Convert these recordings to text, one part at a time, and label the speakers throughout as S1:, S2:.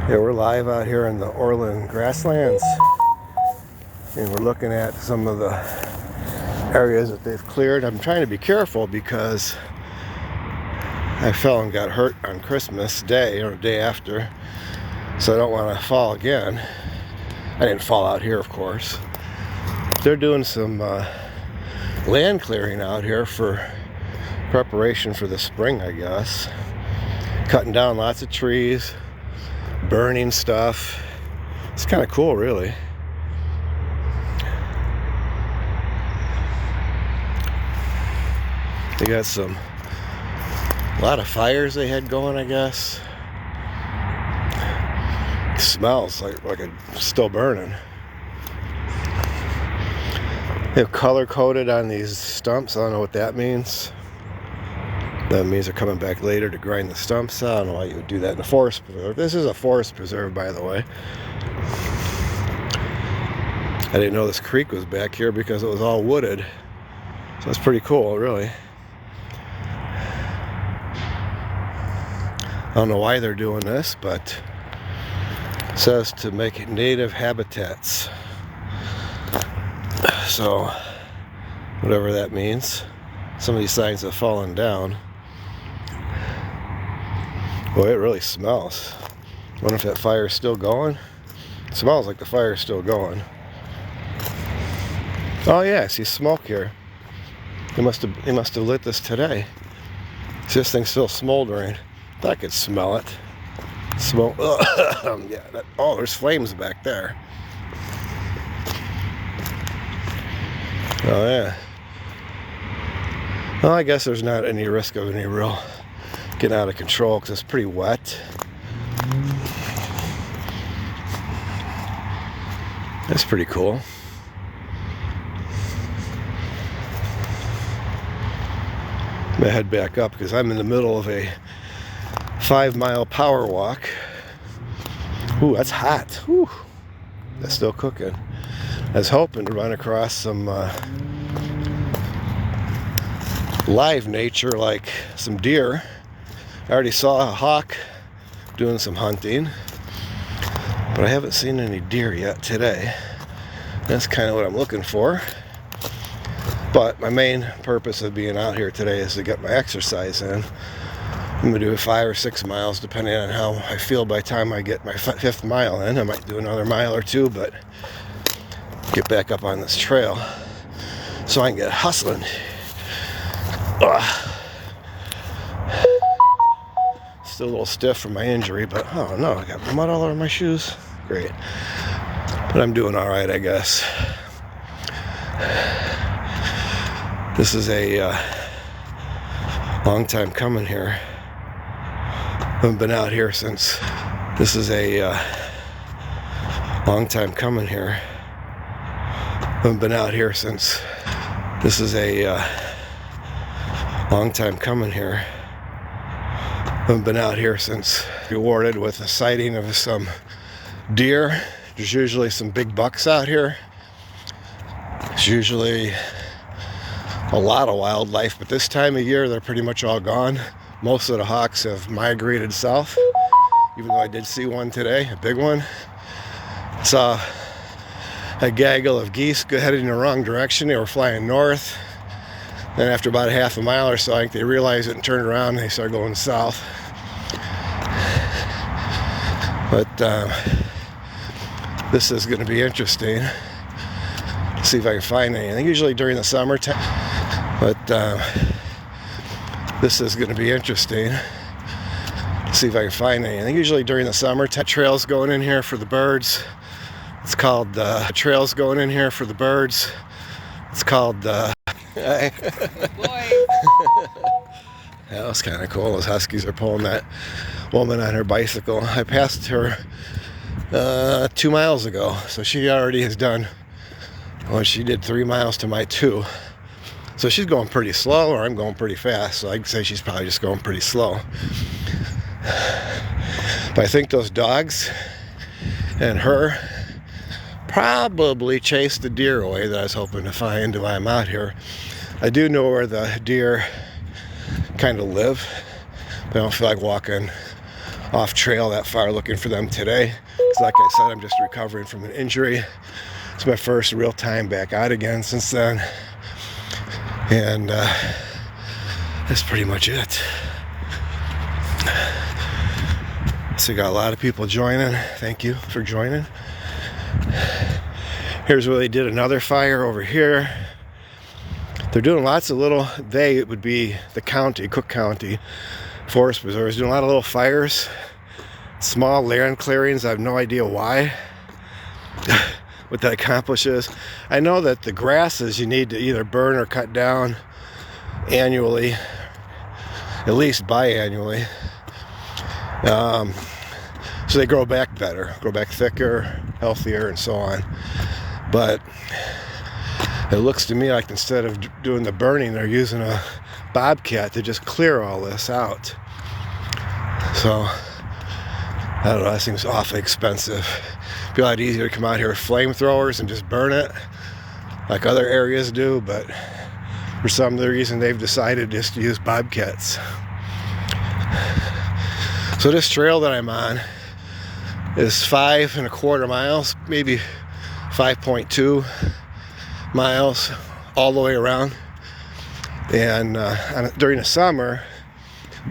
S1: Yeah, we're live out here in the Orland Grasslands, and we're looking at some of the areas that they've cleared. I'm trying to be careful because I fell and got hurt on Christmas Day or the day after, so I don't want to fall again. I didn't fall out here, of course. They're doing some land clearing out here for preparation for the spring, I guess. Cutting down lots of trees, burning stuff. It's kind of cool, really. They got a lot of fires they had going, I guess. It smells like it's still burning. They've color coded on these stumps. I don't know what that means. That means they're coming back later to grind the stumps out. I don't know why you would do that in a forest preserve. This is a forest preserve, by the way. I didn't know this creek was back here because it was all wooded. So it's pretty cool, really. I don't know why they're doing this, but it says to make native habitats. So, whatever that means. Some of these signs have fallen down. Boy, it really smells. I wonder if that fire is still going. It smells like the fire is still going. Oh yeah, I see smoke here. They must have lit this today. See, this thing's still smoldering. I could smell it. Smoke. Yeah. Oh, there's flames back there. Oh yeah. Well, I guess there's not any risk of any real getting out of control because it's pretty wet. That's pretty cool. I'm gonna head back up because I'm in the middle of a 5-mile power walk. Ooh, that's hot. Ooh, that's still cooking. I was hoping to run across some live nature, like some deer. I already saw a hawk doing some hunting, but I haven't seen any deer yet today. That's kind of what I'm looking for. But my main purpose of being out here today is to get my exercise in. I'm going to do 5 or 6 miles depending on how I feel by the time I get my 5th mile in. I might do another mile or two, but get back up on this trail so I can get hustling. Ugh. Still a little stiff from my injury, but oh no, I got mud all over my shoes. Great. But I'm doing all right, I guess. This is a long time coming here. I haven't been out here since. This is a long time coming here. I haven't been out here since. This is a long time coming here. I haven't been out here since. Rewarded with a sighting of some deer. There's usually some big bucks out here. There's usually a lot of wildlife, but this time of year they're pretty much all gone. Most of the hawks have migrated south, even though I did see one today, a big one. Saw a gaggle of geese headed in the wrong direction. They were flying north. Then after about a half a mile or so, I think they realized it and turned around and they started going south. But this is going to be interesting. See if I can find anything. Usually during the summertime. But this is going to be interesting. See if I can find anything. Usually during the summertime. Trails going in here for the birds. It's called trails going in here for the birds. It's called boy. That was kind of cool. Those huskies are pulling that woman on her bicycle. I passed her 2 miles ago, so she already has done. Well, she did 3 miles to my 2. So she's going pretty slow, or I'm going pretty fast. So I'd say she's probably just going pretty slow. But I think those dogs and her probably chased the deer away that I was hoping to find while I'm out here. I do know where the deer kind of live, but I don't feel like walking off trail that far looking for them today. Because like I said, I'm just recovering from an injury. It's my first real time back out again since then. And that's pretty much it. So we got a lot of people joining. Thank you for joining. Here's where they did another fire over here. They're doing lots of little, it would be the county, Cook County Forest Preserves, doing a lot of little fires, small land clearings. I have no idea why, what that accomplishes. I know that the grasses you need to either burn or cut down annually, at least biannually. So they grow back better, grow back thicker, healthier, and so on. But it looks to me like instead of doing the burning, they're using a bobcat to just clear all this out. So, I don't know, that seems awfully expensive. It'd be a lot easier to come out here with flamethrowers and just burn it like other areas do, but for some reason they've decided just to use bobcats. So this trail that I'm on is 5.25 miles, maybe 5.2 miles all the way around. And during the summer,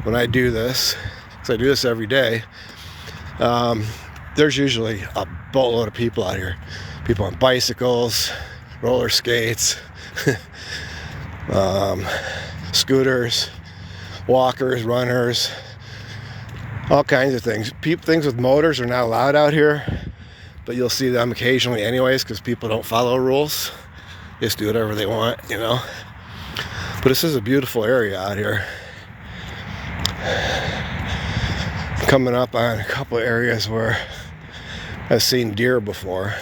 S1: when I do this, because I do this every day, there's usually a boatload of people out here. People on bicycles, roller skates, scooters, walkers, runners, all kinds of things. Things with motors are not allowed out here, but you'll see them occasionally anyways because people don't follow rules. Just do whatever they want, you know. But this is a beautiful area out here. Coming up on a couple of areas where I've seen deer before.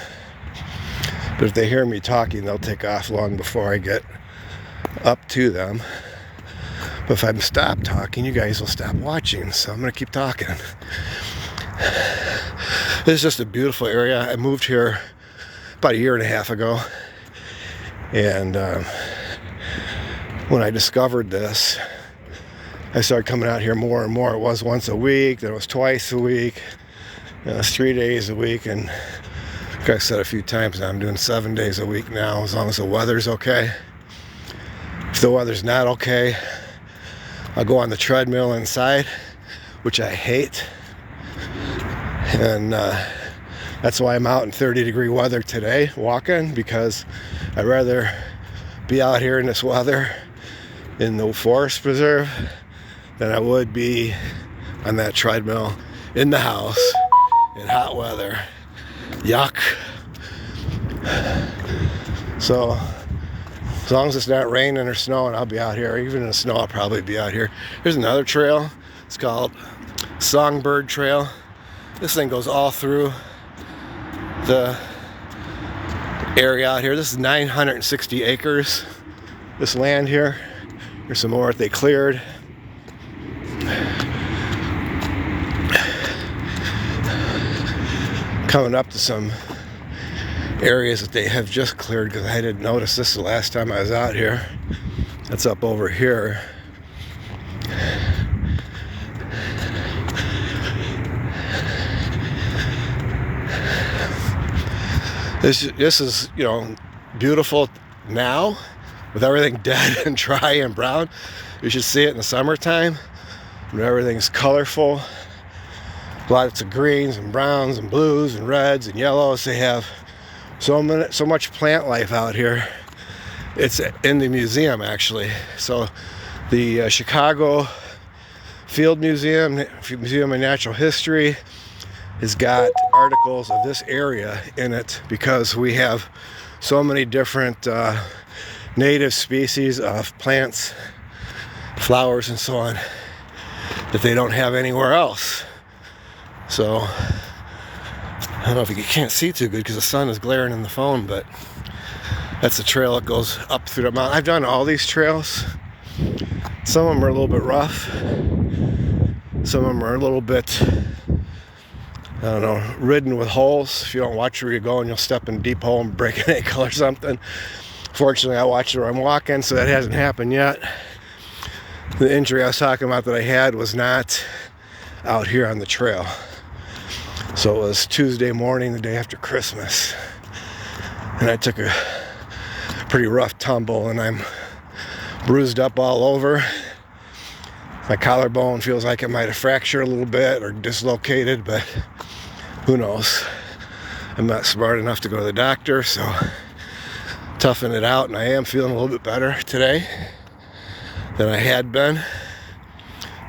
S1: But if they hear me talking, they'll take off long before I get up to them. But if I'm stopped talking, you guys will stop watching. So I'm going to keep talking. This is just a beautiful area. I moved here about 1.5 years ago. And when I discovered this, I started coming out here more and more. It was once a week, then it was twice a week, then it was 3 days a week, and like I said a few times now, I'm doing 7 days a week now, as long as the weather's okay. If the weather's not okay, I'll go on the treadmill inside, which I hate. And that's why I'm out in 30-degree weather today, walking, because I'd rather be out here in this weather in the forest preserve than I would be on that treadmill in the house in hot weather. Yuck. So as long as it's not raining or snowing, I'll be out here. Even in the snow, I'll probably be out here. Here's another trail. It's called Songbird Trail. This thing goes all through the area out here. This is 960 acres, this land here. Here's some more that they cleared. Coming up to some areas that they have just cleared, because I didn't notice this the last time I was out here. That's up over here. This is, you know, beautiful now with everything dead and dry and brown. You should see it in the summertime when everything's colorful. Lots of greens and browns and blues and reds and yellows. They have so much plant life out here. It's in the museum, actually. So the Chicago Field Museum of Natural History has got articles of this area in it because we have so many different native species of plants, flowers, and so on that they don't have anywhere else. So I don't know if you can't see too good because the sun is glaring in the phone, but that's the trail that goes up through the mountain. I've done all these trails. Some of them are a little bit rough. Some of them are a little bit, I don't know, ridden with holes. If you don't watch where you're going, you'll step in a deep hole and break an ankle or something. Fortunately, I watch where I'm walking, so that hasn't happened yet. The injury I was talking about that I had was not out here on the trail. So it was Tuesday morning, the day after Christmas, and I took a pretty rough tumble, and I'm bruised up all over. My collarbone feels like it might have fractured a little bit or dislocated, but who knows. I'm not smart enough to go to the doctor, so toughing it out, and I am feeling a little bit better today than I had been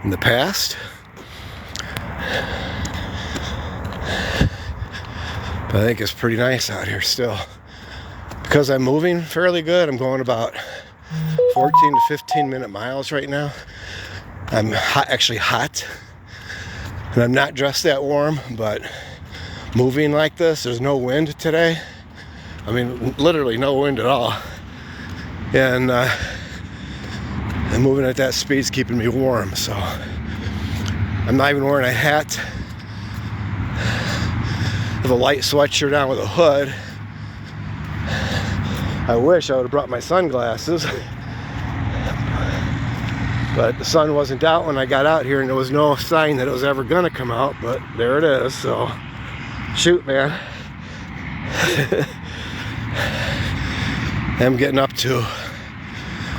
S1: in the past. But I think it's pretty nice out here still. Because I'm moving fairly good, I'm going about 14 to 15 minute miles right now. I'm actually hot, and I'm not dressed that warm, but moving like this, there's no wind today. I mean, literally no wind at all. And moving at that speed's keeping me warm, so I'm not even wearing a hat. I have a light sweatshirt on with a hood. I wish I would have brought my sunglasses. But the sun wasn't out when I got out here, and there was no sign that it was ever gonna come out, but there it is, so shoot, man. I'm getting up to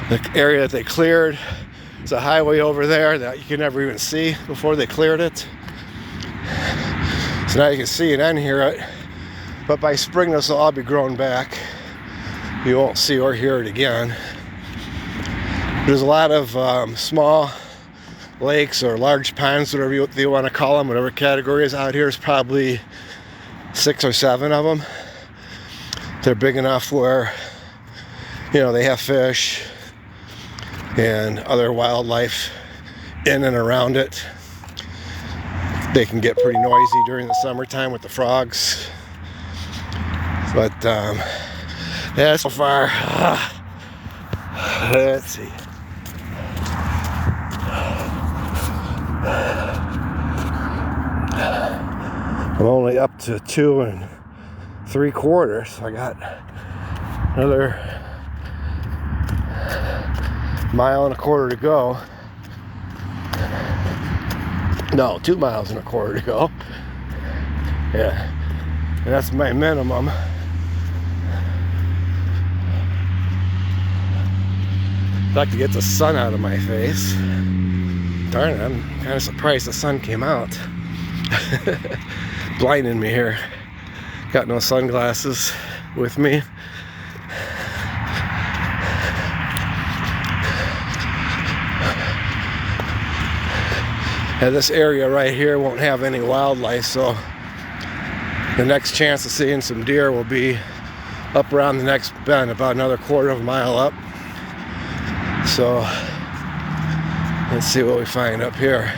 S1: the area that they cleared. There's a highway over there that you can never even see before they cleared it. So now you can see it and hear it, but by spring this will all be grown back. You won't see or hear it again. There's a lot of small lakes or large ponds, whatever you want to call them, whatever category is out here. Is probably 6 or 7 of them. They're big enough where, you know, they have fish and other wildlife in and around it. They can get pretty noisy during the summertime with the frogs. But yeah, so far, let's see. I'm only up to 2 3/4, so I got another 1.25 miles to go. No, 2.25 miles to go. Yeah, and that's my minimum. I'd like to get the sun out of my face. Darn it, I'm kind of surprised the sun came out. Blinding me here. Got no sunglasses with me. And this area right here won't have any wildlife, so the next chance of seeing some deer will be up around the next bend, about another 1/4 mile up. So let's see what we find up here.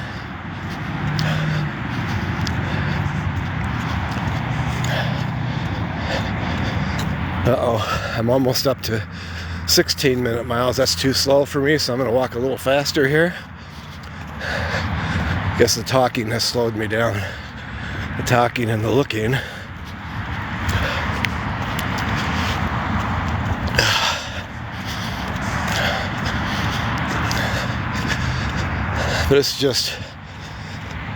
S1: Uh-oh, I'm almost up to 16 minute miles. That's too slow for me, so I'm going to walk a little faster here. Guess the talking has slowed me down. The talking and the looking. But it's just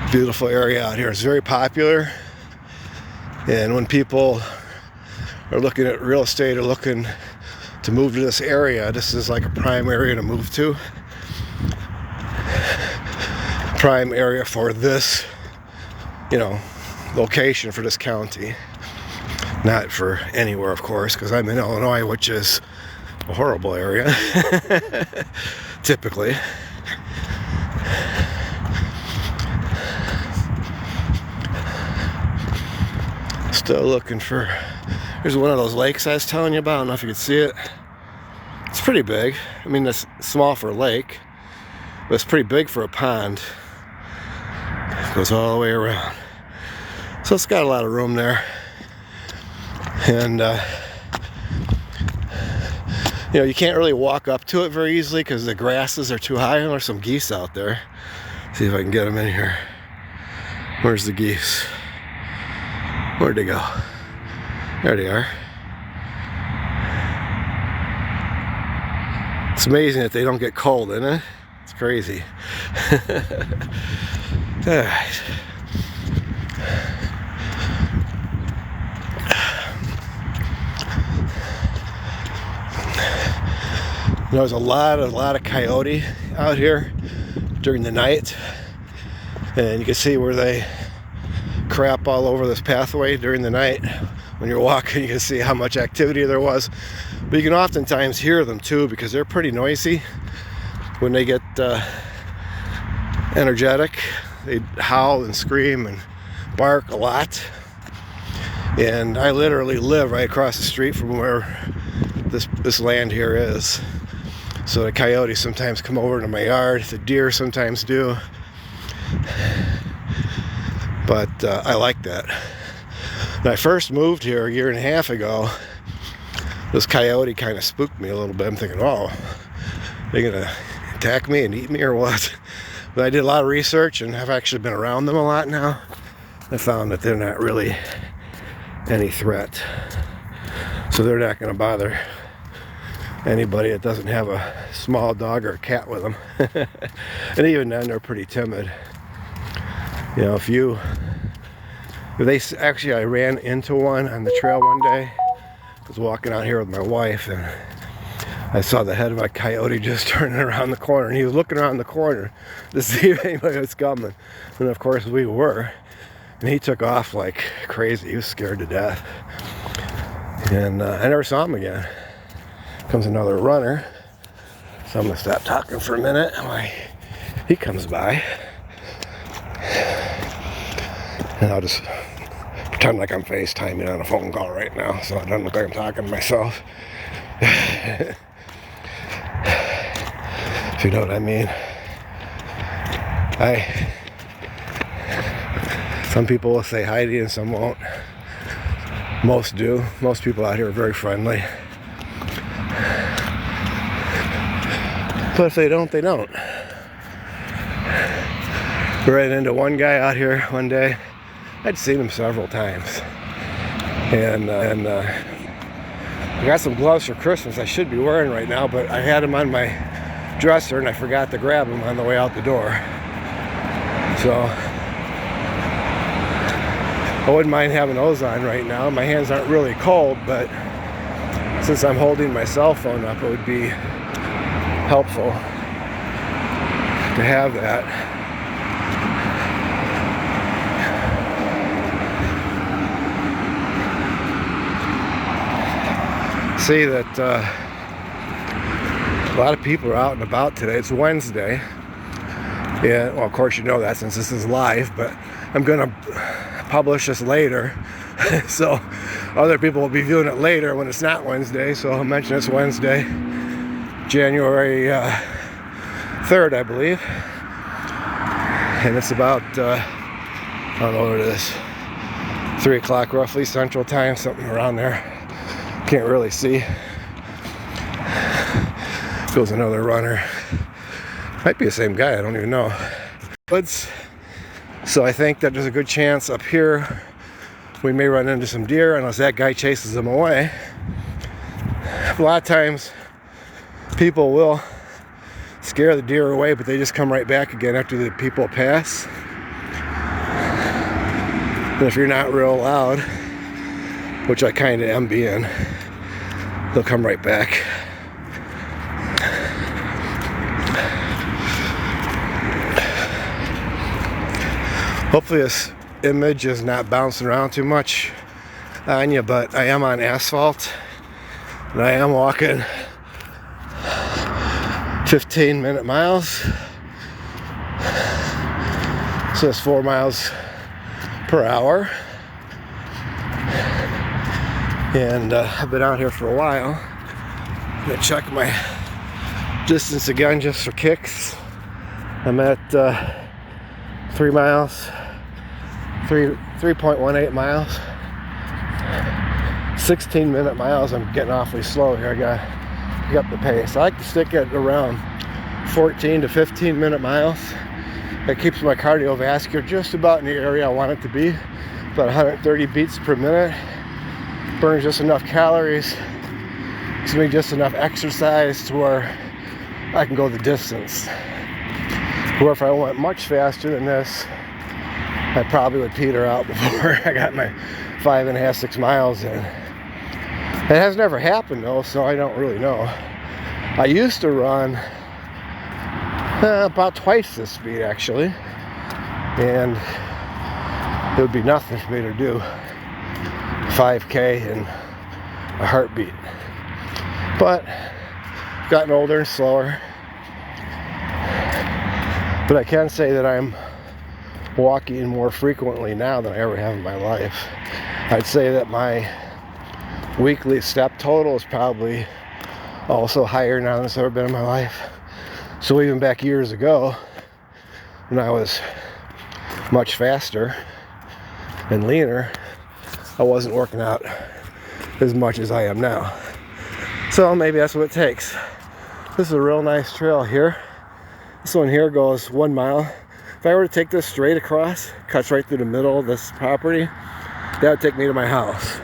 S1: a beautiful area out here. It's very popular, and when people are looking at real estate or looking to move to this area, this is like a prime area to move to. Prime area for this, you know, location for this county. Not for anywhere, of course, because I'm in Illinois, which is a horrible area, typically. Still looking for, here's one of those lakes I was telling you about. I don't know if you can see it. It's pretty big. I mean, it's small for a lake, but it's pretty big for a pond. It goes all the way around. So it's got a lot of room there. And, you know, you can't really walk up to it very easily because the grasses are too high, and there's some geese out there. See if I can get them in here. Where's the geese? Where'd they go? There they are. It's amazing that they don't get cold, isn't it? It's crazy. Alright. There's a lot of coyote out here during the night, and you can see where they crap all over this pathway during the night. When you're walking, you can see how much activity there was, but you can oftentimes hear them too, because they're pretty noisy. When they get energetic, they howl and scream and bark a lot. And I literally live right across the street from where this land here is. So the coyotes sometimes come over to my yard. The deer sometimes do. But I like that. When I first moved here a year and a half ago, this coyote kind of spooked me a little bit. I'm thinking, oh, they're gonna attack me and eat me or what? But I did a lot of research, and I've actually been around them a lot now. I found that they're not really any threat. So they're not gonna bother anybody that doesn't have a small dog or a cat with them. And even then, they're pretty timid. You know, actually, I ran into one on the trail one day. I was walking out here with my wife, and I saw the head of a coyote just turning around the corner, and he was looking around the corner to see if anybody was coming. And of course we were, and he took off like crazy. He was scared to death, and I never saw him again. Comes another runner, so I'm gonna stop talking for a minute while he comes by, and I'll just pretend like I'm FaceTiming on a phone call right now, so it doesn't look like I'm talking to myself. If you know what I mean. Some people will say hi to you and some won't. Most do. Most people out here are very friendly. But if they don't, they don't. We ran into one guy out here one day. I'd seen him several times. And I got some gloves for Christmas I should be wearing right now, but I had them on my dresser and I forgot to grab them on the way out the door. So I wouldn't mind having those on right now. My hands aren't really cold, but since I'm holding my cell phone up, it would be helpful to have that. See that a lot of people are out and about today. It's Wednesday. Yeah, well, of course you know that since this is live, but I'm gonna publish this later. So other people will be viewing it later when it's not Wednesday, so I'll mention it's Wednesday, January 3rd, I believe. And it's about, I don't know what it is, 3 o'clock roughly Central Time, something around there. Can't really see. Goes another runner. Might be the same guy, I don't even know. Woods. So I think that there's a good chance up here we may run into some deer unless that guy chases them away. A lot of times people will scare the deer away, but they just come right back again after the people pass. And if you're not real loud, which I kind of am being, they'll come right back. Hopefully this image is not bouncing around too much on you, but I am on asphalt and I am walking 15-minute miles. So it's 4 miles per hour. And I've been out here for a while. I'm gonna check my distance again just for kicks. I'm at 3 miles, 3.18 miles, 16-minute miles. I'm getting awfully slow here. I gotta pick up the pace. I like to stick at around 14 to 15-minute miles. That keeps my cardiovascular just about in the area I want it to be, about 130 beats per minute. Burns just enough calories, gives me just enough exercise to where I can go the distance. Or if I went much faster than this, I probably would peter out before I got my 5.5, 6 miles in. It has never happened though, so I don't really know. I used to run about twice this speed actually, and it would be nothing for me to do 5K in a heartbeat. But I've gotten older and slower. But I can say that I'm walking more frequently now than I ever have in my life. I'd say that my weekly step total is probably also higher now than it's ever been in my life. So even back years ago, when I was much faster and leaner, I wasn't working out as much as I am now. So maybe that's what it takes. This is a real nice trail here. This one here goes 1 mile. If I were to take this straight across, cuts right through the middle of this property, that would take me to my house.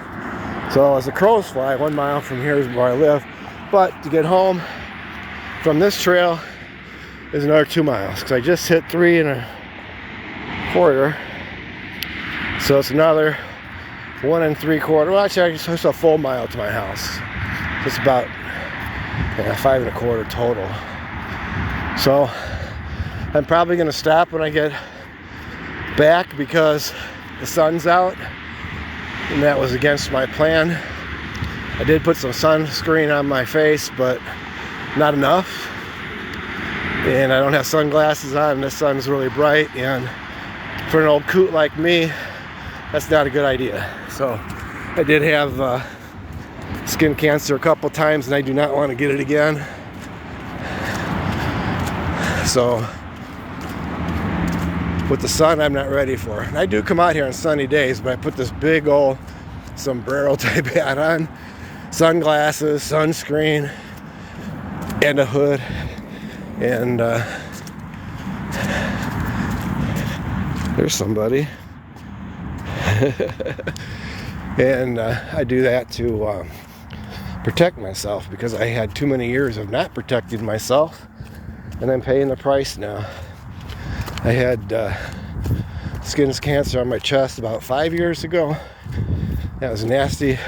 S1: So as the crows fly, 1 mile from here is where I live. But to get home from this trail is another 2 miles, because I just hit 3 1/4. So it's another 1 3/4. Well, actually, it's a full mile to my house. It's about 5 1/4 total. So I'm probably going to stop when I get back because the sun's out, and that was against my plan. I did put some sunscreen on my face, but not enough. And I don't have sunglasses on, and the sun's really bright, and for an old coot like me, that's not a good idea. So I did have skin cancer a couple times, and I do not want to get it again. So with the sun, I'm not ready for it. And I do come out here on sunny days, but I put this big old sombrero type hat on, sunglasses, sunscreen, and a hood. And there's somebody. And I do that to protect myself, because I had too many years of not protecting myself, and I'm paying the price now. I had skin cancer on my chest about 5 years ago. That was a nasty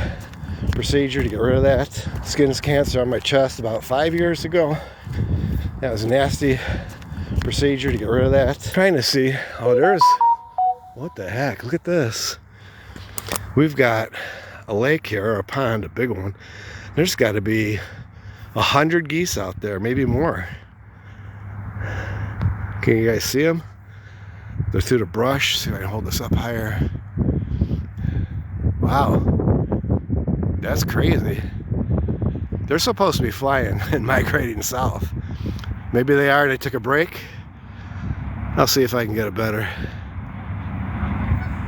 S1: procedure to get rid of that. Skin cancer on my chest about 5 years ago. That was a nasty procedure to get rid of that. Trying to see, oh, there's, what the heck, look at this. We've got a lake here, or a pond, a big one. There's got to be 100 geese out there, maybe more. Can you guys see them? They're through the brush. See if I can hold this up higher. Wow, that's crazy. They're supposed to be flying and migrating south. Maybe they are, they took a break. I'll see if I can get a better,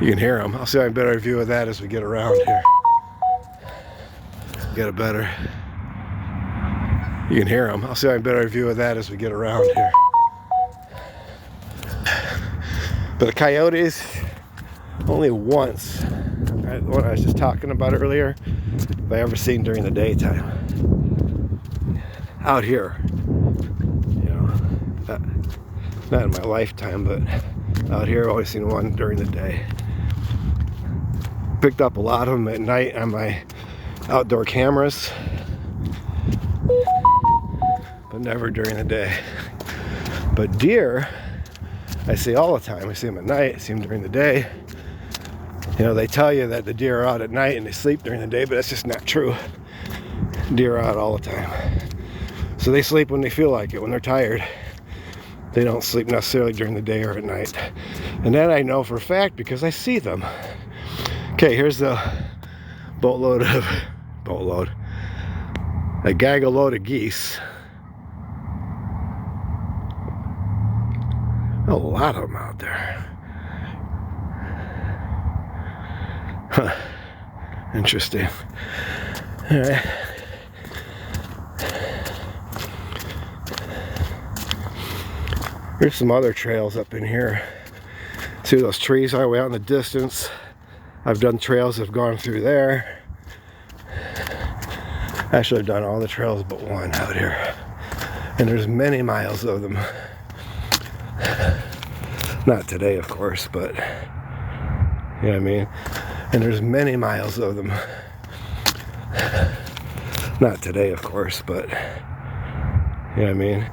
S1: you can hear them. I'll see if I can get a better view of that as we get around here. Get a better, you can hear them. I'll see if I can get a better view of that as we get around here. But the coyotes, only once, what I was just talking about earlier, have I ever seen during the daytime. Out here, you know, not in my lifetime, but out here I've always seen one during the day. Picked up a lot of them at night on my outdoor cameras, but never during the day. But deer, I see all the time. I see them at night, I see them during the day. You know, they tell you that the deer are out at night and they sleep during the day, but that's just not true. Deer are out all the time. So they sleep when they feel like it, when they're tired. They don't sleep necessarily during the day or at night. And that I know for a fact because I see them. Okay, here's the a gaggle load of geese. A lot of them out there. Huh. Interesting. All right. There's some other trails up in here. See those trees all the way out in the distance. I've done trails that have gone through there. Actually, I've done all the trails but one out here. And there's many miles of them. Not today, of course, but You know what I mean? And there's many miles of them. Not today, of course, but you know what I mean?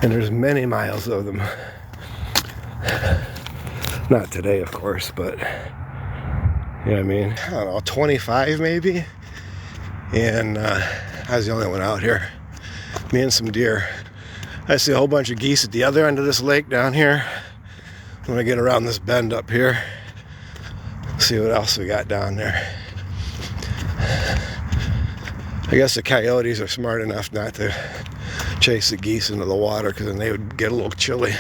S1: And there's many miles of them. Not today, of course, but you know what I mean? I don't know, 25 maybe? And I was the only one out here. Me and some deer. I see a whole bunch of geese at the other end of this lake down here. I'm gonna get around this bend up here. See what else we got down there. I guess the coyotes are smart enough not to chase the geese into the water, because then they would get a little chilly.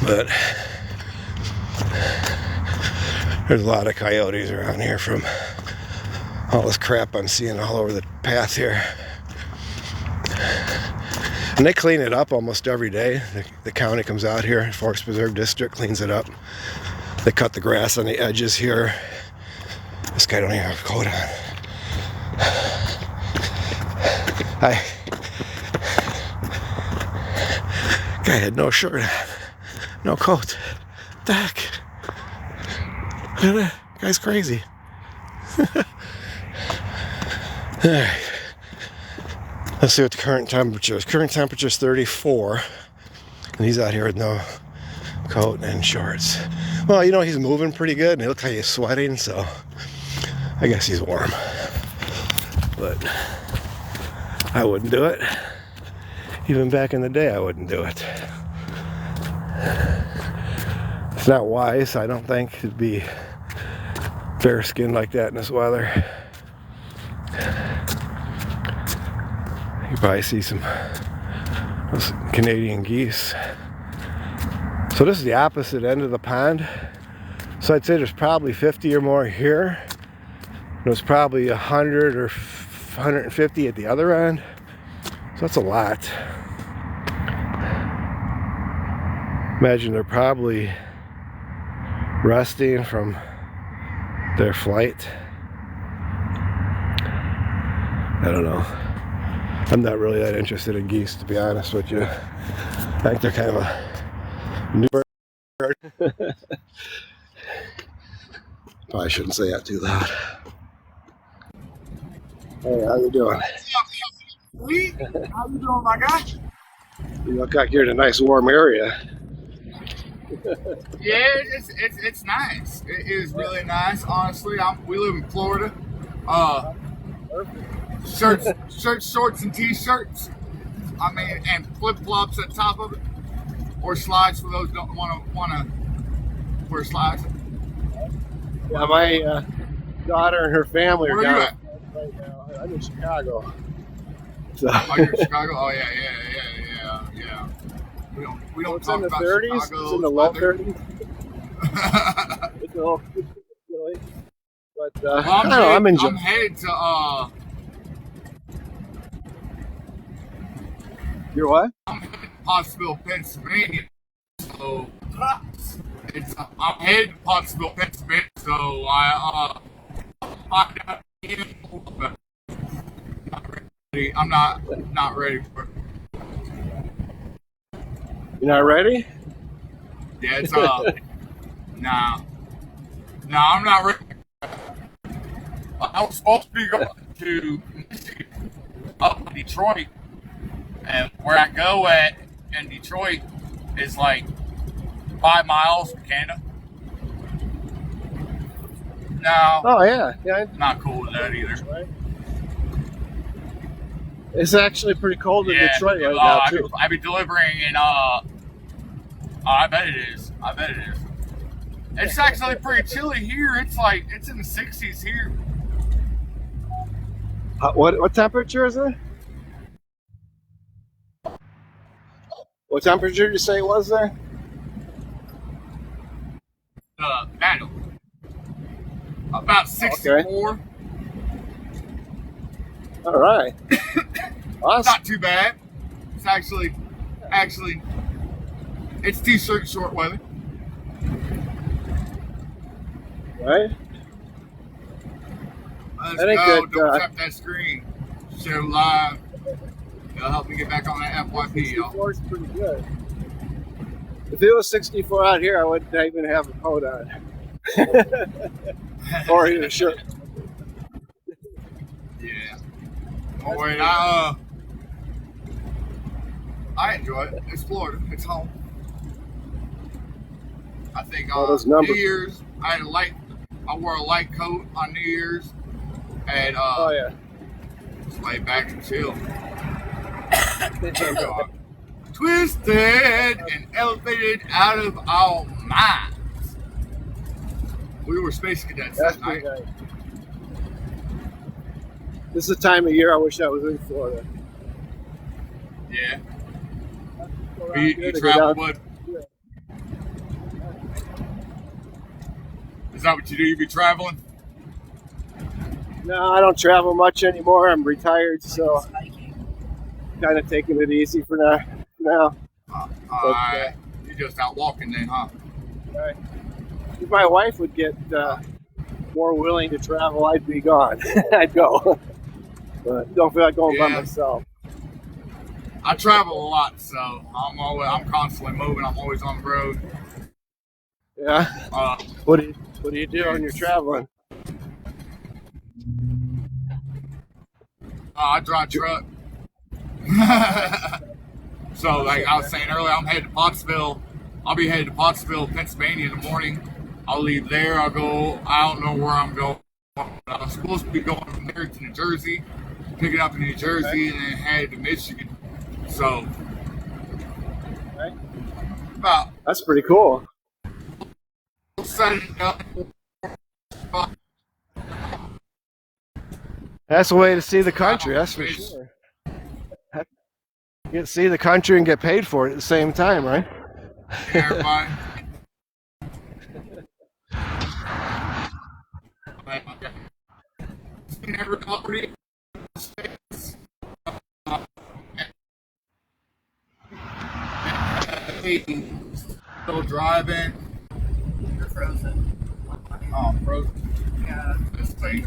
S1: But there's a lot of coyotes around here from all this crap I'm seeing all over the path here. And they clean it up almost every day. The county comes out here, Forest Preserve District cleans it up. They cut the grass on the edges here. This guy don't even have a coat on. Guy had no shirt on, no coat. What the heck? Look at that. Guy's crazy. Alright. Let's see what the current temperature is. Current temperature is 34. And he's out here with no coat and shorts. Well, you know, he's moving pretty good, and he looks like he's sweating, so I guess he's warm. But I wouldn't do it. Even back in the day, I wouldn't do it. It's not wise, I don't think, to be bare skinned like that in this weather. You probably see some those Canadian geese. So this is the opposite end of the pond. So I'd say there's probably 50 or more here. There's probably 100 or 150 at the other end. So that's a lot. Imagine they're probably resting from their flight. I don't know. I'm not really that interested in geese, to be honest with you. I think they're kind of a new bird. Probably shouldn't say that too loud. Hey, how you doing?
S2: Sweet. How you doing, my guy?
S1: You look like you're in a nice warm area.
S2: Yeah, it's nice. It is really nice, honestly. We live in Florida. Shirts, shorts, and t-shirts. I mean, and flip flops at the top of it, or slides for those who don't want to wear slides.
S1: Yeah, my daughter and her family are
S2: Where are you
S1: down right now. I'm in Chicago. So.
S2: Oh, you're in Chicago? Oh yeah. We don't
S1: It's
S2: talk
S1: in the
S2: about
S1: 30s.
S2: Chicago's
S1: It's in the low
S2: weather.
S1: 30s. It's a little chilly, but
S2: Well,
S1: I don't know, I'm enjoying.
S2: I'm headed to
S1: You're what?
S2: I'm headed to Pottsville, Pennsylvania. So I'm headed to Pottsville, Pennsylvania. So I find out but I'm not ready for it.
S1: You're not ready?
S2: Yeah, it's nah, I'm not ready. I was supposed to be going to Michigan, up in Detroit, and where I go at in Detroit is like 5 miles from Canada. No.
S1: Oh yeah.
S2: Not cool with that either.
S1: Right. It's actually pretty cold in Detroit right now too.
S2: I be delivering in I bet it is. It's actually pretty chilly here. It's in the 60s here.
S1: What temperature is it? What temperature did you say it was there?
S2: Battle. About 64.
S1: Okay. All right. Awesome.
S2: Not too bad. It's actually, it's t-shirt short weather.
S1: Right.
S2: Let's
S1: That ain't
S2: go.
S1: good,
S2: Don't tap that screen. Show live. It'll help me get back on that FYP, y'all.
S1: 64 is pretty good. If it was 64 out here, I wouldn't even have a coat on.
S3: Or in a shirt.
S2: Yeah. Oh wait, I enjoy it. It's Florida. It's home. I think New Year's I wore a light coat on New Year's and
S3: Oh yeah.
S2: just lay back and chill. Twisted and elevated out of our minds. We were space cadets that night.
S3: Nice. This is the time of year I wish I was in Florida.
S2: Yeah. You travel, bud?
S3: Yeah.
S2: Is that what you do? You be traveling?
S3: No, I don't travel much anymore. I'm retired, so kind of taking it easy for now.
S2: You're just out walking then, huh?
S3: Right. If my wife would get more willing to travel, I'd be gone. I'd go. But don't feel like going by myself.
S2: I travel a lot, so I'm constantly moving. I'm always on the road.
S3: Yeah. What do you do when you're traveling?
S2: I drive truck. So, like I was saying earlier, I'm headed to Pottsville. I'll be headed to Pottsville, Pennsylvania in the morning. I'll leave there. I don't know where I'm going. I'm supposed to be going from there to New Jersey, picking up in New Jersey, and then head to Michigan. So,
S3: That's pretty cool. That's the way to see the country, that's for sure. You get to see the country and get paid for it at the same time, right?
S2: Everybody. Still driving.
S4: You're frozen.
S2: Oh, I'm frozen.
S4: Yeah.
S2: This thing.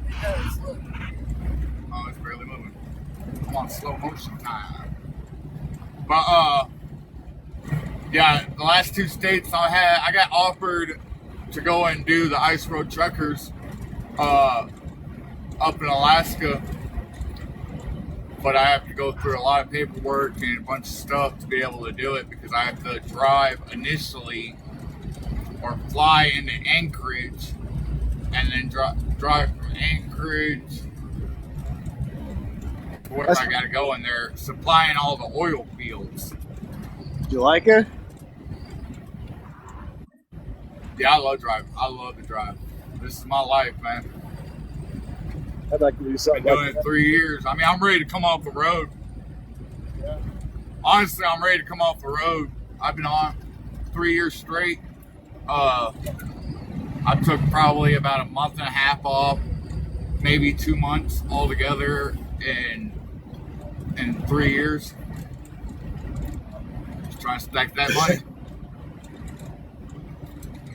S4: It does, look.
S2: Oh, it's barely moving. I'm on slow motion time. But yeah, the last two states I got offered to go and do the Ice Road Truckers up in Alaska, but I have to go through a lot of paperwork and a bunch of stuff to be able to do it because I have to drive initially or fly into Anchorage and then drive from Anchorage to where I gotta go, and they're supplying all the oil fields.
S3: Do you like it?
S2: Yeah, I love driving. I love to drive. This is my life, man.
S3: I'd like to do something.
S2: Been doing it 3 years. I mean, I'm ready to come off the road.
S3: Yeah.
S2: Honestly, I'm ready to come off the road. I've been on 3 years straight. I took probably about a month and a half off, maybe 2 months altogether in 3 years. Just trying to stack that money.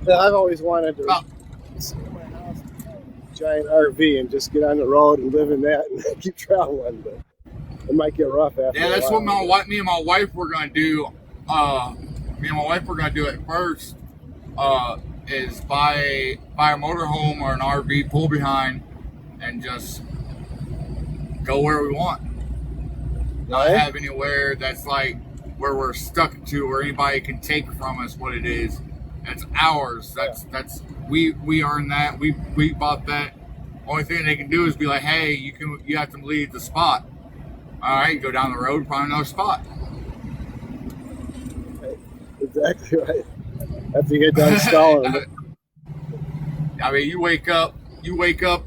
S3: Yeah, I've always wanted to sit in my house, giant RV, and just get on the road and live in that and keep traveling. But it might get rough after.
S2: Yeah, that's what me and my wife were gonna do. Me and my wife were gonna do it first. Is buy a motorhome or an RV, pull behind, and just go where we want. Not have anywhere that's like where we're stuck to, or anybody can take from us what it is. That's ours. That's we earned that. We bought that. Only thing they can do is be like, hey, you have to leave the spot. All right, go down the road, find another spot.
S3: Exactly right. After you get done installing.
S2: I mean, you wake up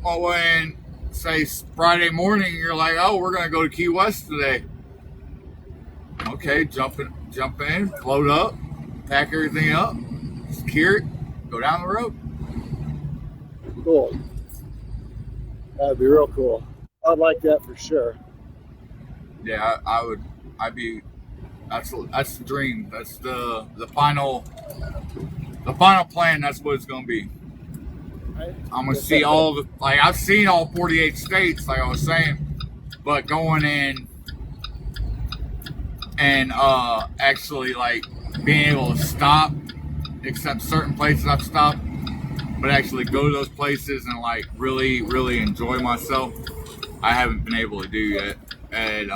S2: on say Friday morning, and you're like, oh, we're gonna go to Key West today. Okay, jump in, load up, pack everything up, secure it, go down the road.
S3: Cool. That'd be real cool. I'd like that for sure.
S2: Yeah, I'd be. That's the dream. That's the final plan. That's what it's gonna be. I'm gonna see I've seen all 48 states, like I was saying, but going in and actually like being able to stop except certain places I've stopped. But actually go to those places and like really, really enjoy myself, I haven't been able to do yet. And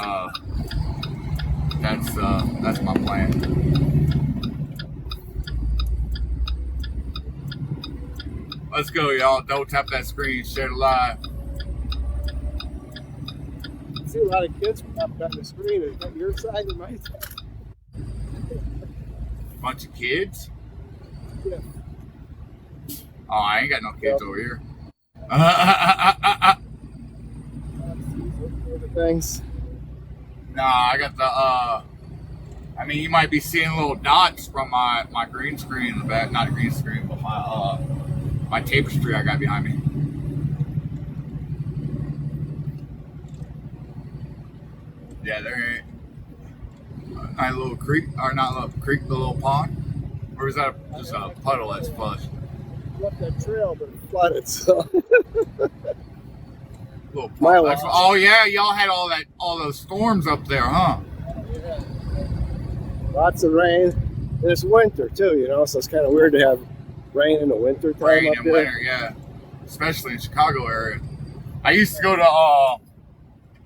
S2: that's my plan. Let's go, y'all. Don't tap that screen. Share the live.
S3: I see a lot of kids up on the screen. Is that your side or my side?
S2: Bunch of kids.
S3: Yeah.
S2: Oh, I ain't got no kids over here.
S3: Things.
S2: Nah, I got the I mean, you might be seeing little dots from my green screen in the back. Not a green screen, but my tapestry I got behind me. Yeah, there ain't a nice little creek, or not a little creek, the little pond. Or is that just a puddle that's flushed?
S3: Left that trail, but it flooded, so.
S2: Little
S3: My
S2: pond.
S3: loss.
S2: Oh yeah, y'all had all those storms up there, huh?
S3: Yeah. Lots of rain. And it's winter too, you know, so it's kind of weird to have rain in the winter time
S2: Rain
S3: up
S2: in
S3: there.
S2: winter, yeah. Especially in Chicago area. I used to go to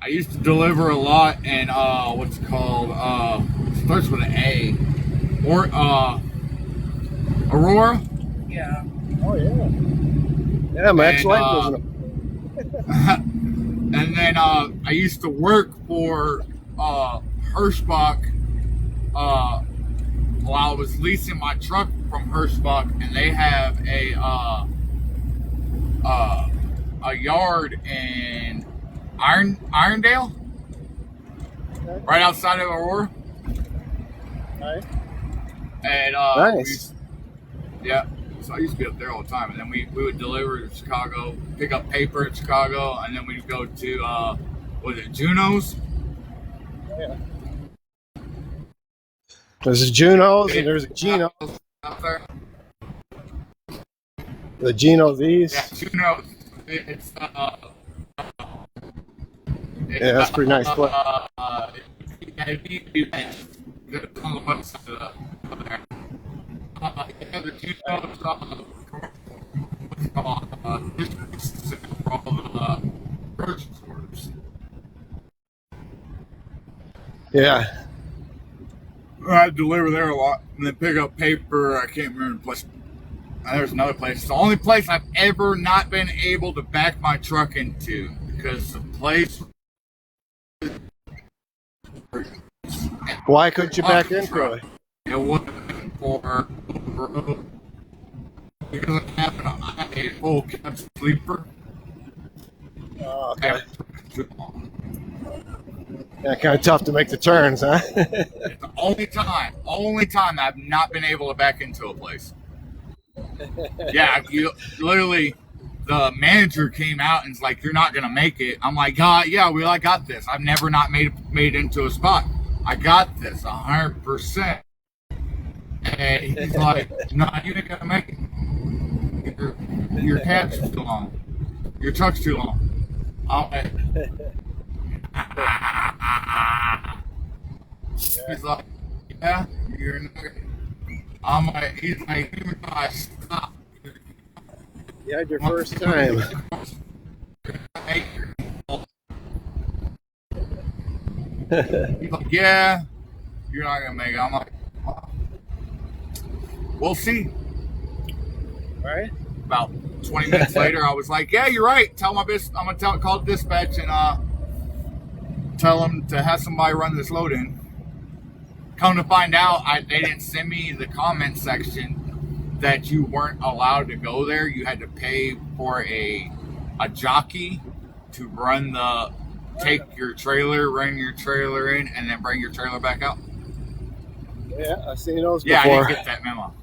S2: I used to deliver a lot in what's it called? It starts with an A. Or Aurora.
S4: Yeah.
S3: Oh yeah. Yeah, my ex-wife was in
S2: And then I used to work for Hirschbach while I was leasing my truck from Hirschbach, and they have a yard in Irondale,
S3: Okay.
S2: right outside of Aurora.
S3: Right.
S2: And
S3: Nice.
S2: yeah, so I used to be up there all the time, and then we would deliver to Chicago, pick up paper in Chicago, and then we'd go to was it Juno's?
S3: Yeah. There's a Juno's and there's a Gino.
S2: Up there.
S3: The Gino V's.
S2: Yeah, Juno's. It's
S3: Yeah, that's a pretty nice place.
S2: It's on the west side of there. Yeah, the Juno's what's it called? District for all the grocery stores.
S3: Yeah.
S2: I deliver there a lot, and then pick up paper. I can't remember the place. There's another place. It's the only place I've ever not been able to back my truck into, because the place.
S3: Why couldn't you back into it?
S2: It wasn't for because I have a full cab sleeper.
S3: Oh, okay.
S2: Too long.
S3: Yeah, kind of tough to make the turns, huh?
S2: It's the only time I've not been able to back into a place. Yeah, you literally, the manager came out and's like, "You're not gonna make it." I'm like, yeah, I got this. I've never not made it into a spot. I got this 100%. And he's like, "No, you ain't gonna make it. Your cab's too long. Your truck's too long." I'm like, he's like, "Yeah, you're not gonna." I'm like, he's like, "Even though I stopped,
S3: You had your first time.
S2: He's like, "Yeah, you're not gonna make it." I'm like, "We'll see."
S3: Right?
S2: About 20 minutes later, I was like, "Yeah, you're right. Tell my I'm gonna call dispatch and tell them to have somebody run this load in." Come to find out, they didn't send me the comment section that you weren't allowed to go there. You had to pay for a jockey to take your trailer, run your trailer in, and then bring your trailer back out.
S3: Yeah, I've seen those
S2: Yeah,
S3: before.
S2: I didn't get that memo.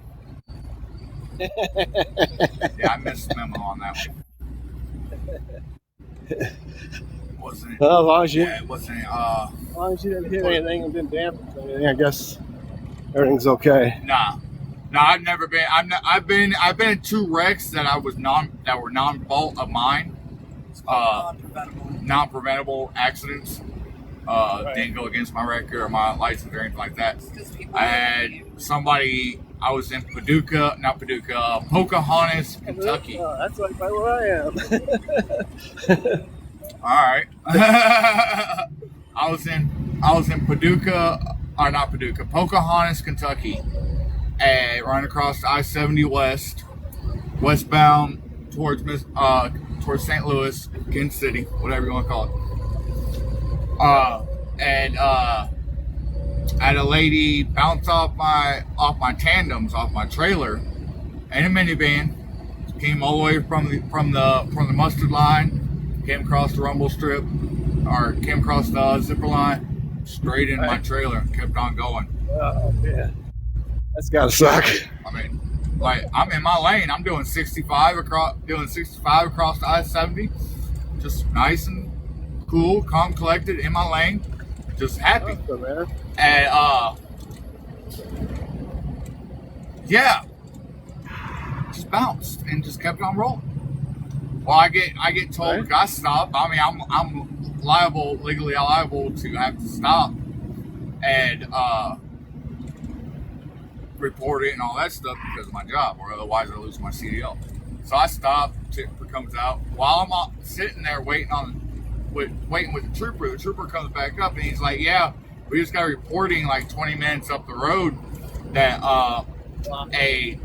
S2: Yeah, I missed the memo on that one. Wasn't it?
S3: Well, as long as you,
S2: Yeah, it wasn't.
S3: as long as you didn't hit anything and didn't damage anything, I guess everything's okay.
S2: Nah, I've never been. I've been in 2 wrecks that were non-fault of mine. Non-preventable accidents. Didn't go against my record or my license or anything like that. I had somebody I was in Pocahontas, Kentucky.
S3: Oh, that's like by where I am.
S2: All right. I was in Pocahontas, Kentucky, and running across I-70 westbound towards St. Louis, Kansas City, whatever you want to call it. And I had a lady bounce off my tandems, off my trailer, in a minivan. Came all the way from the mustard line, came across the rumble strip, or came across the zipper line, straight in my trailer, and kept on going.
S3: Oh man, that's gotta suck.
S2: I mean, like, I'm in my lane. I'm doing 65 across the I-70, just nice and cool, calm, collected, in my lane, just happy.
S3: Awesome, man.
S2: And yeah, just bounced and just kept on rolling. Well, I get told,
S3: Right.
S2: I stop. I mean, I'm legally liable to have to stop and report it and all that stuff because of my job, or otherwise I lose my CDL. So I stop. Trooper comes out while I'm sitting there waiting with the trooper. The trooper comes back up and he's like, "Yeah, we just got reporting like 20 minutes up the road that a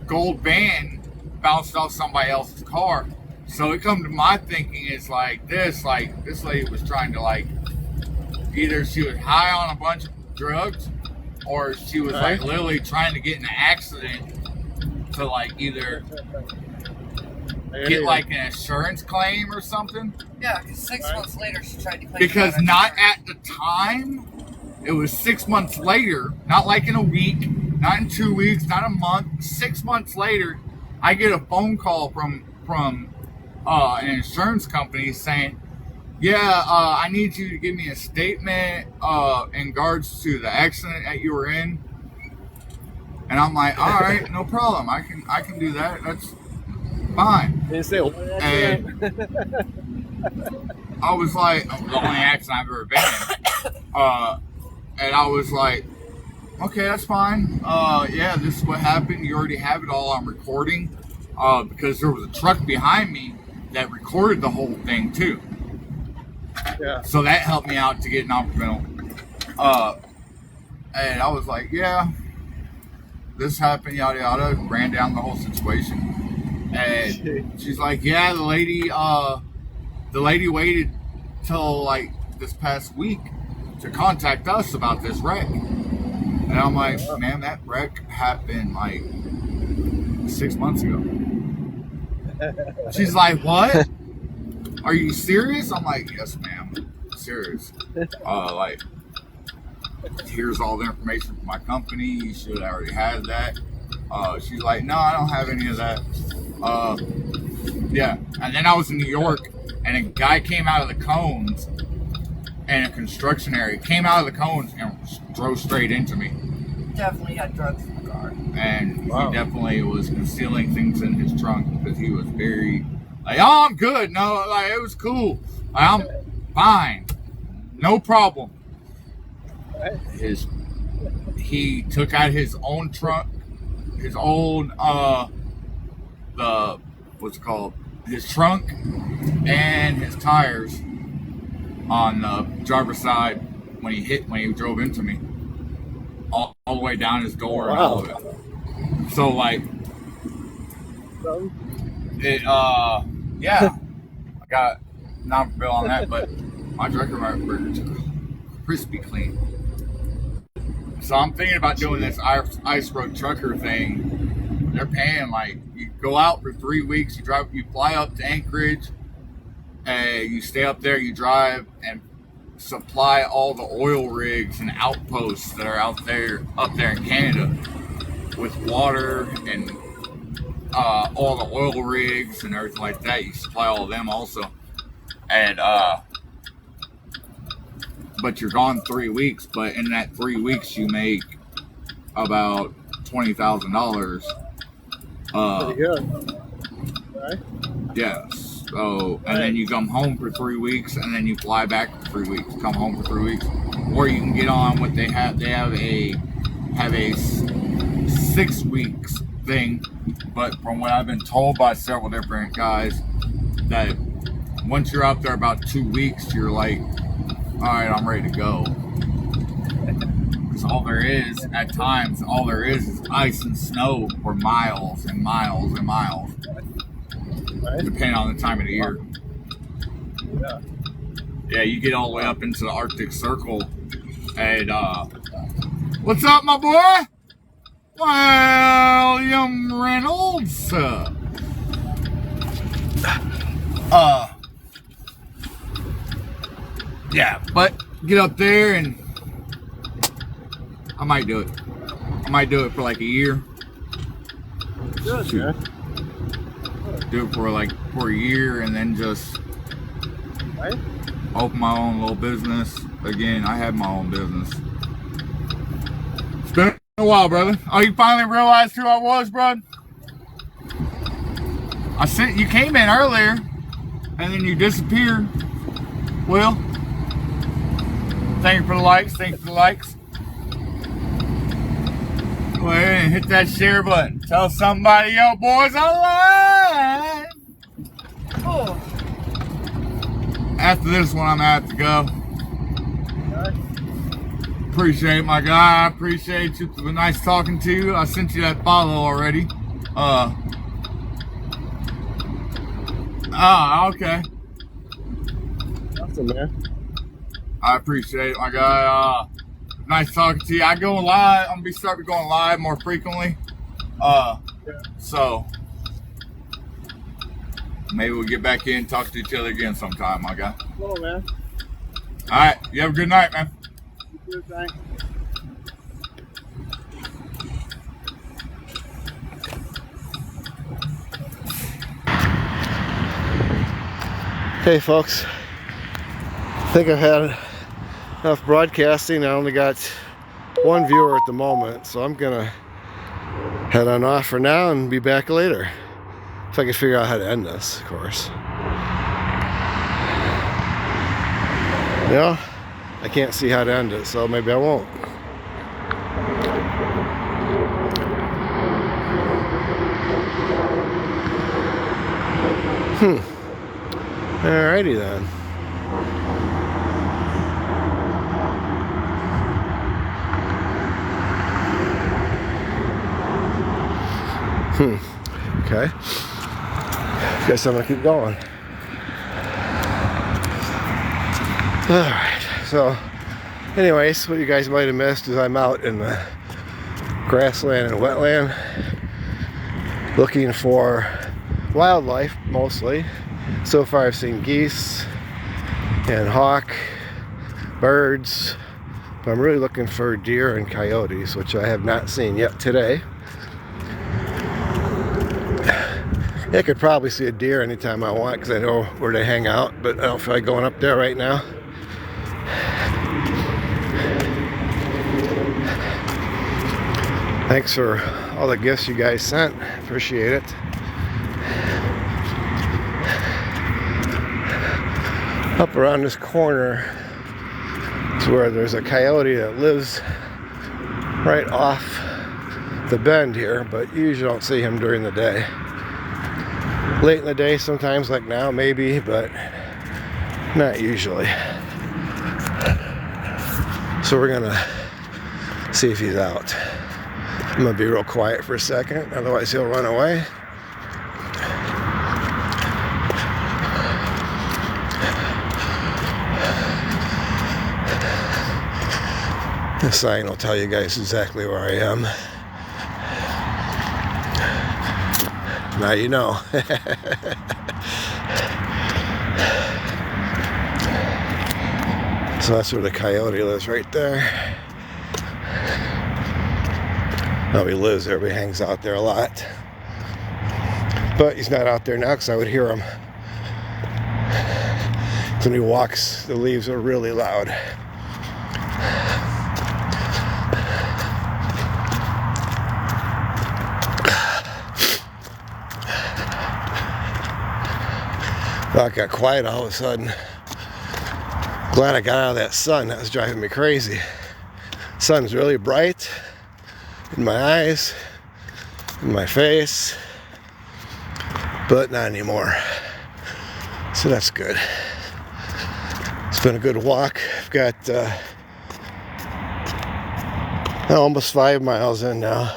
S2: gold van bounced off somebody else's car." So it come to my thinking is like this lady was trying to, like, either she was high on a bunch of drugs, or she was like literally trying to get in an accident to, like, either get like an insurance claim or something.
S4: Yeah, because 6 months later she tried to claim.
S2: Because
S4: that
S2: not
S4: insurance.
S2: at the time, it was 6 months later, not like in a week, not in 2 weeks, not a month. 6 months later, I get a phone call from an insurance company saying, "Yeah, I need you to give me a statement in regards to the accident that you were in." And I'm like, "All right, no problem. I can do that. That's fine."
S3: Didn't say what
S2: And I was like, the only accident I've ever been in. And I was like, "Okay, that's fine. Yeah, this is what happened. You already have it all on recording." Because there was a truck behind me that recorded the whole thing too.
S3: Yeah.
S2: So that helped me out to get non-criminal. And I was like, "Yeah, this happened, yada yada." Ran down the whole situation, and she's like, "Yeah, the lady waited till like this past week to contact us about this wreck." And I'm like, "Man, that wreck happened like 6 months ago." She's like, "What? Are you serious?" I'm like, "Yes, ma'am, I'm serious. Like, here's all the information from my company. You should already have that." She's like, "No, I don't have any of that." Yeah. And then I was in New York, and a guy came out of the cones in a construction area, came out of the cones and drove straight into me.
S4: Definitely had drugs in the car.
S2: And
S3: Wow.
S2: he definitely was concealing things in his trunk because he was very like, "Oh, I'm good. No, like, it was cool. I'm fine. No problem." He took out his own trunk, his own his trunk and his tires on the driver's side when he drove into me. All the way down his door and all of it. So, like, it, yeah, I got non-bill on that, but my drinking record is crispy clean. So I'm thinking about doing this ice road trucker thing. They're paying, like, you go out for 3 weeks, you fly up to Anchorage, and you stay up there, you drive and supply all the oil rigs and outposts that are up there in Canada with water and all the oil rigs and everything like that. You supply all of them also, and but you're gone 3 weeks. But in that 3 weeks, you make about $20,000.
S3: Pretty good. Right.
S2: Yeah. So, and then you come home for 3 weeks, and then you fly back for 3 weeks. Come home for 3 weeks, or you can get on what they have. They have a 6 weeks thing, but from what I've been told by several different guys, that once you're out there about 2 weeks, you're like, all right, I'm ready to go. Because all there is, at times, all there is ice and snow for miles and miles and miles, depending on the time of the year.
S3: Yeah.
S2: Yeah, you get all the way up into the Arctic Circle, and what's up, my boy? William Reynolds. Yeah, but get up there and I might do it. I might do it for like a year.
S3: Good, man.
S2: Do it for a year and then just
S3: Right?
S2: open my own little business. Again, I have my own business. It's been a while, brother. Oh, you finally realized who I was, bro? You came in earlier and then you disappeared. Will, thank you for the likes. Thank you for the likes. Go ahead and hit that share button. Tell somebody your boy's online.
S4: Oh,
S2: After this one, I'm gonna have to go. Appreciate it, my guy. I appreciate you. It was nice talking to you. I sent you that follow already. Okay.
S3: Awesome, man.
S2: I appreciate it, my guy. Nice talking to you. I go live. I'm gonna be starting going live more frequently. So maybe we'll get back in and talk to each other again sometime, my guy.
S3: Hello, man.
S2: All right. You have a good night, man.
S3: You too, thanks.
S1: Hey folks, I think I've had enough broadcasting. I only got one viewer at the moment, so I'm gonna head on off for now and be back later. If I can figure out how to end this, of course. You know, I can't see how to end it, so maybe I won't. Alrighty then. Okay. Guess I'm gonna keep going. Alright, so anyways, what you guys might have missed is I'm out in the grassland and wetland looking for wildlife mostly. So far I've seen geese and hawk, birds, but I'm really looking for deer and coyotes, which I have not seen yet today. I could probably see a deer anytime I want because I know where they hang out, but I don't feel like going up there right now. Thanks for all the gifts you guys sent. Appreciate it. Up around this corner is where there's a coyote that lives right off the bend here, but you usually don't see him during the day. Late in the day sometimes, like now maybe, but not usually. So we're gonna see if he's out. I'm gonna be real quiet for a second, otherwise he'll run away. The sign will tell you guys exactly where I am. Now you know. So that's where the coyote lives, right there. No, he lives there, but he hangs out there a lot. But he's not out there now because I would hear him. So when he walks, the leaves are really loud. Well, it got quiet all of a sudden. Glad I got out of that sun. That was driving me crazy. Sun's really bright in my eyes. in my face, but not anymore. So that's good. It's been a good walk. I've got almost 5 miles in now.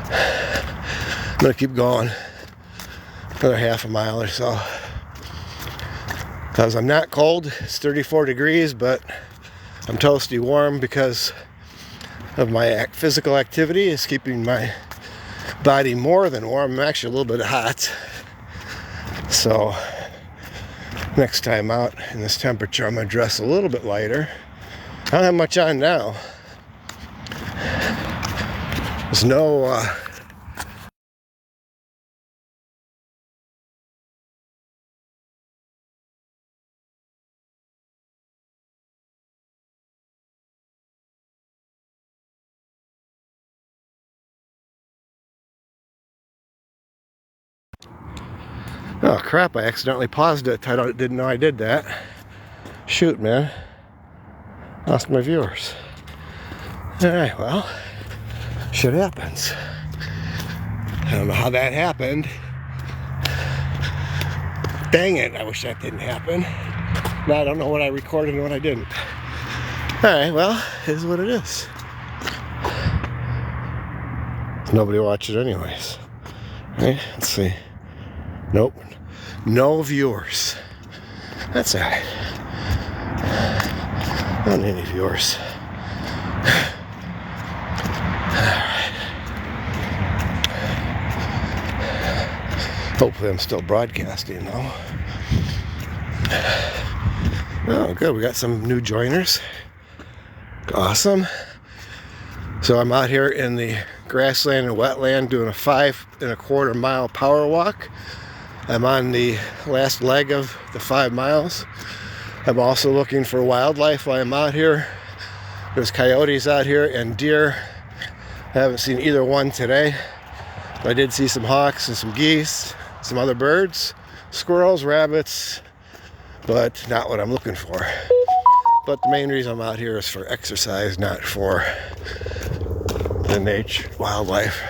S1: I'm gonna keep going another half a mile or so. Because I'm not cold. It's 34 degrees, but I'm toasty warm because of my physical activity. It's keeping my body more than warm. I'm actually a little bit hot. So next time out in this temperature, I'm gonna dress a little bit lighter. I don't have much on now. There's no oh crap, I accidentally paused it. I didn't know I did that. Shoot, man. Lost my viewers. Alright, well, shit happens. I don't know how that happened. Dang it, I wish that didn't happen. Now I don't know what I recorded and what I didn't. Alright, well, it is what it is. Nobody watched it anyways. Right, let's see. Nope. No viewers. That's alright. Not any viewers. Alright. Hopefully I'm still broadcasting though. Oh good, we got some new joiners. Awesome. So I'm out here in the grassland and wetland doing a 5 1/4 mile power walk. I'm on the last leg of the 5 miles. I'm also looking for wildlife while I'm out here. There's coyotes out here and deer. I haven't seen either one today. But I did see some hawks and some geese, some other birds, squirrels, rabbits, but not what I'm looking for. But the main reason I'm out here is for exercise, not for the nature, wildlife.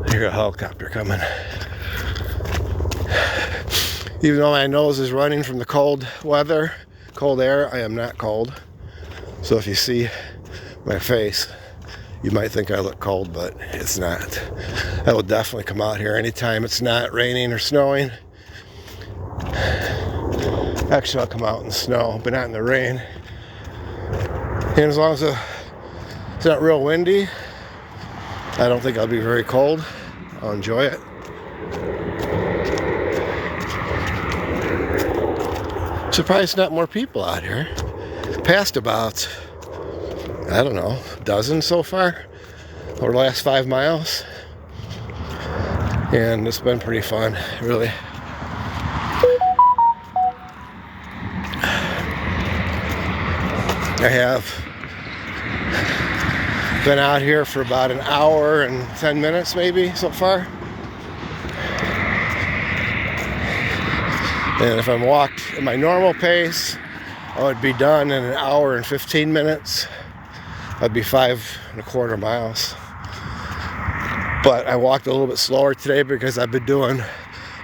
S1: I hear a helicopter coming. Even though my nose is running from the cold weather, cold air, I am not cold. So if you see my face, you might think I look cold, but it's not. I will definitely come out here anytime it's not raining or snowing. Actually, I'll come out in the snow, but not in the rain. And as long as it's not real windy, I don't think I'll be very cold. I'll enjoy it. Surprised not more people out here. Passed about, I don't know, a dozen so far over the last 5 miles. And it's been pretty fun, really. I have been out here for about an hour and 10 minutes maybe so far. And if I'm walked at my normal pace, I would be done in an hour and 15 minutes. I'd be 5 1/4 miles. But I walked a little bit slower today because I've been doing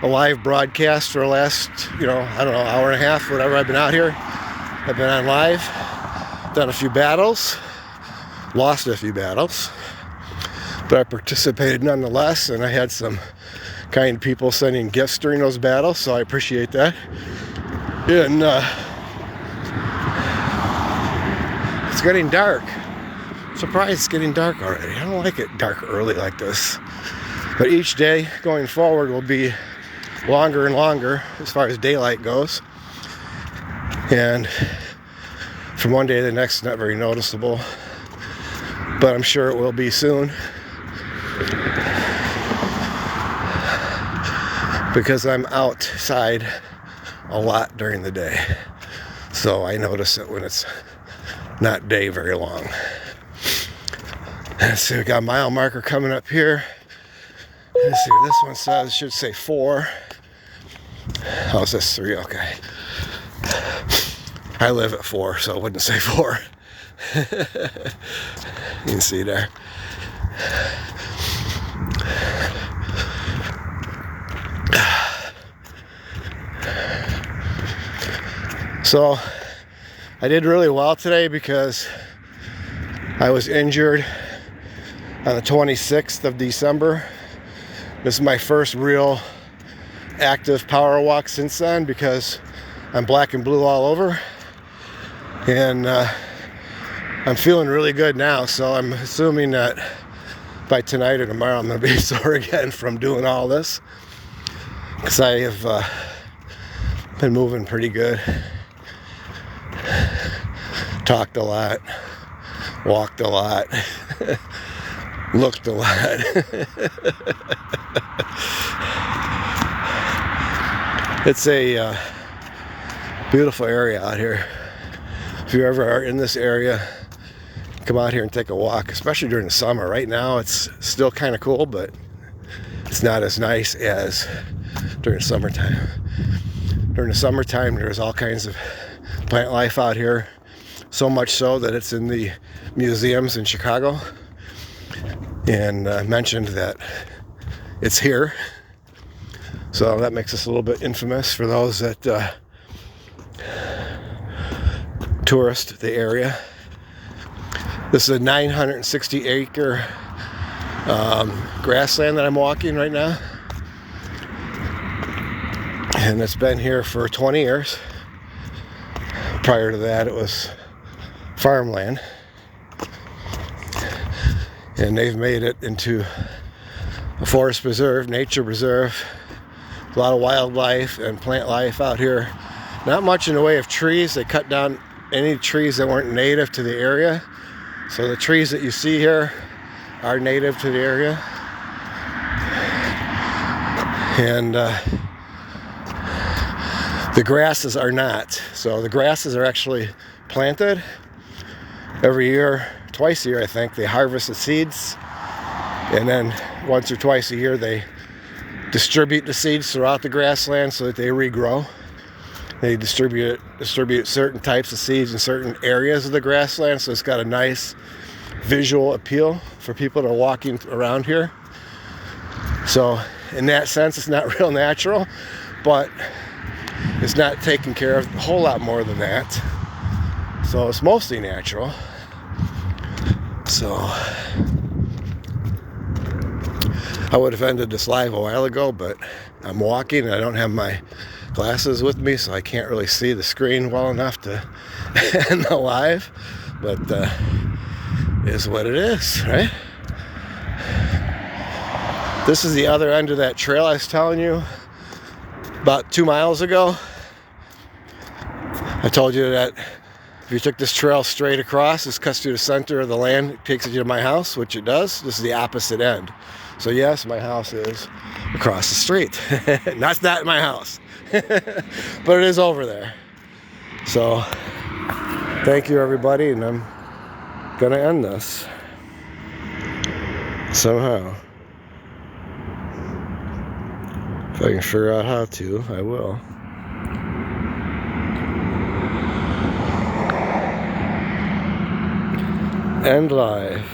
S1: a live broadcast for the last, I don't know, hour and a half, whatever I've been out here. I've been on live, done a few battles, lost a few battles, but I participated nonetheless, and I had some kind people sending gifts during those battles, so I appreciate that. And it's getting dark. Surprised it's getting dark already. I don't like it dark early like this. But each day going forward will be longer and longer as far as daylight goes. And from one day to the next, not very noticeable. But I'm sure it will be soon. Because I'm outside a lot during the day. So I notice it when it's not day very long. Let's see, we got a mile marker coming up here. Let's see what this one says. It should say 4. Oh, it says 3, okay. I live at 4, so it wouldn't say 4. You can see there. So I did really well today because I was injured on the 26th of December. This is my first real active power walk since then because I'm black and blue all over, and I'm feeling really good now, so I'm assuming that by tonight or tomorrow I'm going to be sore again from doing all this, because I have been moving pretty good. Talked a lot, walked a lot, looked a lot. It's a beautiful area out here. If you ever are in this area, come out here and take a walk, especially during the summer. Right now it's still kind of cool, but it's not as nice as during the summertime. During the summertime, there's all kinds of plant life out here, so much so that it's in the museums in Chicago, and mentioned that it's here, so that makes us a little bit infamous for those that tourist the area. This is a 960 acre grassland that I'm walking right now, and it's been here for 20 years. Prior to that, it was farmland, and they've made it into a forest preserve, nature preserve. A lot of wildlife and plant life out here. Not much in the way of trees. They cut down any trees that weren't native to the area, so the trees that you see here are native to the area, and the grasses are not. So the grasses are actually planted every year, twice a year I think. They harvest the seeds, and then once or twice a year they distribute the seeds throughout the grassland so that they regrow. They distribute certain types of seeds in certain areas of the grassland, so it's got a nice visual appeal for people that are walking around here. So in that sense, it's not real natural, but it's not taken care of a whole lot more than that. So it's mostly natural. So I would have ended this live a while ago, but I'm walking and I don't have my glasses with me, so I can't really see the screen well enough to end the live, but is what it is, right? This is the other end of that trail I was telling you about 2 miles ago. I told you that if you took this trail straight across, this cuts through the center of the land, it takes you to my house, which it does. This is the opposite end. So yes, my house is across the street. That's not my house. But it is over there. So thank you everybody, and I'm gonna end this somehow. If I can figure out how to, I will. End live.